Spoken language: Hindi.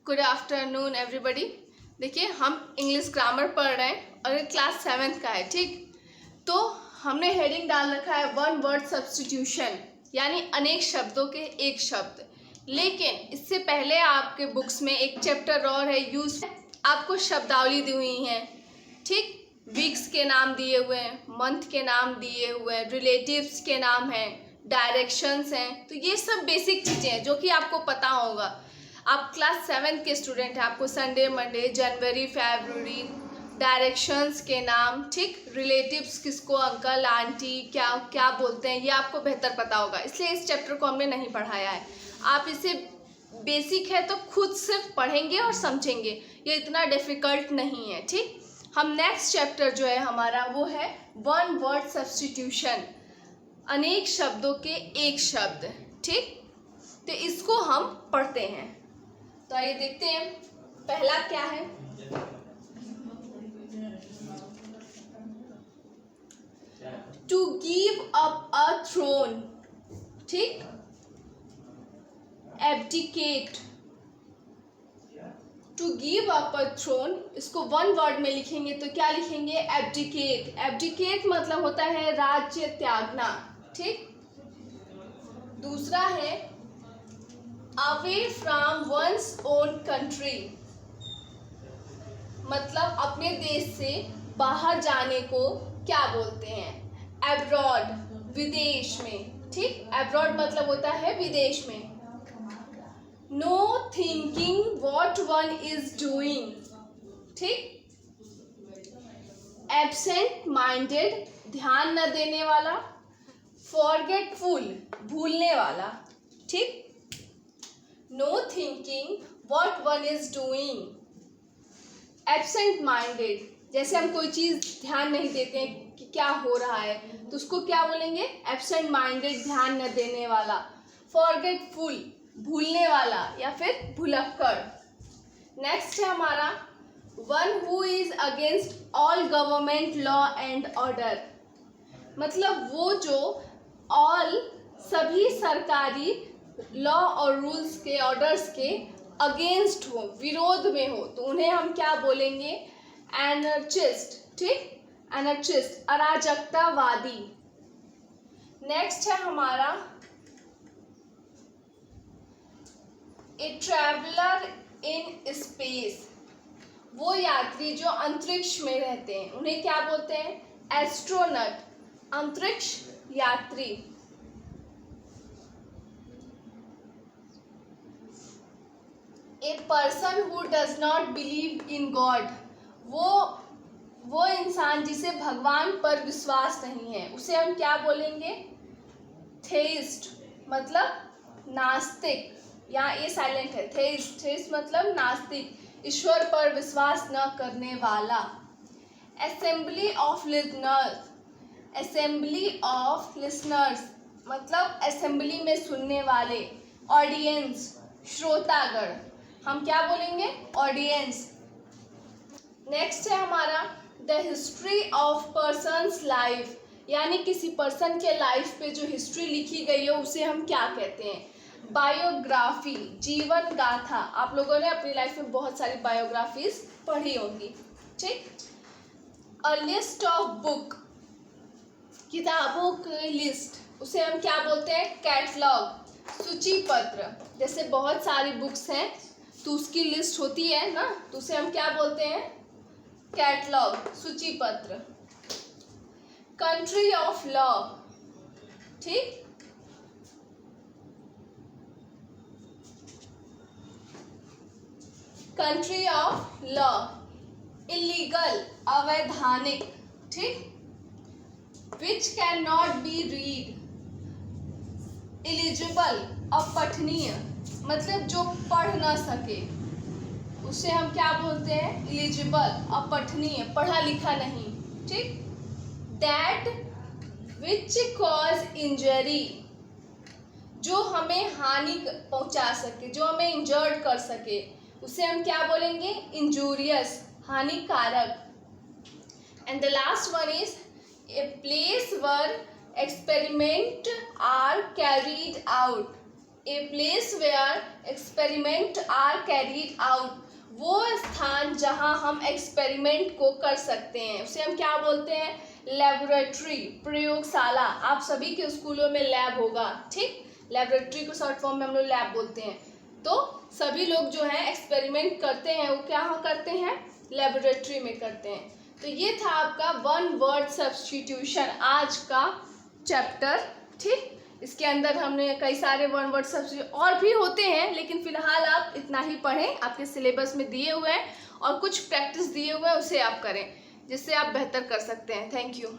Good afternoon everybody. देखिए हम इंग्लिश ग्रामर पढ़ रहे हैं और ये क्लास 7th का है, ठीक। तो हमने हेडिंग डाल रखा है वन वर्ड सब्स्टिट्यूशन, यानी अनेक शब्दों के एक शब्द। लेकिन इससे पहले आपके बुक्स में एक चैप्टर और है यूज, आपको शब्दावली दी हुई है, ठीक। वीक्स के नाम दिए हुए हैं, मंथ के नाम दिए हुए हैं, रिलेटिव्स के नाम हैं, डायरेक्शंस हैं। तो ये सब बेसिक चीज़ें हैं जो कि आपको पता होगा। आप क्लास 7 के स्टूडेंट हैं, आपको संडे मंडे जनवरी फरवरी डायरेक्शंस के नाम, ठीक, रिलेटिव्स किसको अंकल आंटी क्या क्या बोलते हैं, ये आपको बेहतर पता होगा। इसलिए इस चैप्टर को हमने नहीं पढ़ाया है। आप इसे बेसिक है तो खुद सिर्फ पढ़ेंगे और समझेंगे, ये इतना डिफ़िकल्ट नहीं है, ठीक। हम नेक्स्ट चैप्टर जो है हमारा वो है वन वर्ड सब्स्टिट्यूशन, अनेक शब्दों के एक शब्द, ठीक। तो इसको हम पढ़ते हैं। तो आइए देखते हैं पहला क्या है। To give up a throne, ठीक, abdicate. To give up a throne, इसको वन वर्ड में लिखेंगे तो क्या लिखेंगे, एब्डिकेट। एब्डिकेट मतलब होता है राज्य त्यागना, ठीक। दूसरा है away from one's own country, मतलब अपने देश से बाहर जाने को क्या बोलते हैं, एब्रॉड, विदेश में, ठीक। एब्रॉड मतलब होता है विदेश में। No thinking what one is doing, ठीक। एब्सेंट माइंडेड, ध्यान न देने वाला। फॉरगेटफुल, भूलने वाला, ठीक। No thinking what one is doing. Absent minded, जैसे हम कोई चीज़ ध्यान नहीं देते हैं कि क्या हो रहा है तो उसको क्या बोलेंगे, एब्सेंट माइंडेड, ध्यान न देने वाला। फॉरगेटफुल, भूलने वाला या फिर भुलक्कड़। नेक्स्ट है हमारा one who is against all government law and order, मतलब वो जो ऑल, सभी सरकारी लॉ और रूल्स के, ऑर्डर्स के अगेंस्ट हो, विरोध में हो, तो उन्हें हम क्या बोलेंगे, एनर्चिस्ट, ठीक। एनर्चिस्ट, अराजकतावादी। नेक्स्ट है हमारा ए ट्रैवलर इन स्पेस, वो यात्री जो अंतरिक्ष में रहते हैं उन्हें क्या बोलते हैं, एस्ट्रोनट, अंतरिक्ष यात्री। A person who does not believe in God, वो इंसान जिसे भगवान पर विश्वास नहीं है उसे हम क्या बोलेंगे, थेइस्ट, मतलब नास्तिक। यहाँ ए साइलेंट है, थेइस्ट, थेइस्ट मतलब नास्तिक, ईश्वर पर विश्वास न करने वाला। Assembly of listeners, assembly of listeners मतलब असेंबली में सुनने वाले, ऑडियंस, श्रोतागण, हम क्या बोलेंगे, ऑडियंस। नेक्स्ट है हमारा the history of persons life, यानी किसी पर्सन के लाइफ पे जो हिस्ट्री लिखी गई है उसे हम क्या कहते हैं, बायोग्राफी, जीवन गाथा। आप लोगों ने अपनी लाइफ में बहुत सारी बायोग्राफीज पढ़ी होंगी, ठीक। अ लिस्ट ऑफ बुक, किताबों की लिस्ट, उसे हम क्या बोलते हैं, कैटलॉग, सूची पत्र। जैसे बहुत सारी बुक्स हैं तो उसकी लिस्ट होती है ना, तो उसे हम क्या बोलते हैं, कैटलॉग, सूची पत्र। कंट्री ऑफ लॉ, ठीक। कंट्री ऑफ लॉ, इलीगल, अवैधानिक, ठीक। Which can not be read, eligible, अपठनीय, मतलब जो पढ़ ना सके उसे हम क्या बोलते हैं, एलिजिबल, अपठनीय, पढ़ा लिखा नहीं, ठीक। दैट विच कॉज इंजरी, जो हमें हानि पहुंचा सके, जो हमें इंजर्ड कर सके, उसे हम क्या बोलेंगे, इंजूरियस, हानिकारक। And the last one is a place where experiment are carried out, a place where experiment are carried out, वो स्थान जहां हम एक्सपेरिमेंट को कर सकते हैं उसे हम क्या बोलते हैं? लेबोरेटरी, प्रयोगशाला। आप सभी के स्कूलों में लैब होगा, ठीक। लेबोरेटरी को शॉर्ट फॉर्म में हम लोग लैब बोलते हैं। तो सभी लोग जो है एक्सपेरिमेंट करते हैं वो क्या करते हैं? लेबोरेटरी में करते हैं। तो ये था आपका वन वर्ड सब्स्टिट्यूशन आज का चैप्टर, ठीक। इसके अंदर हमने कई सारे वन वर्ड सब्स्टिट्यूशन और भी होते हैं, लेकिन फिलहाल आप इतना ही पढ़ें, आपके सिलेबस में दिए हुए हैं और कुछ प्रैक्टिस दिए हुए हैं उसे आप करें, जिससे आप बेहतर कर सकते हैं। Thank you.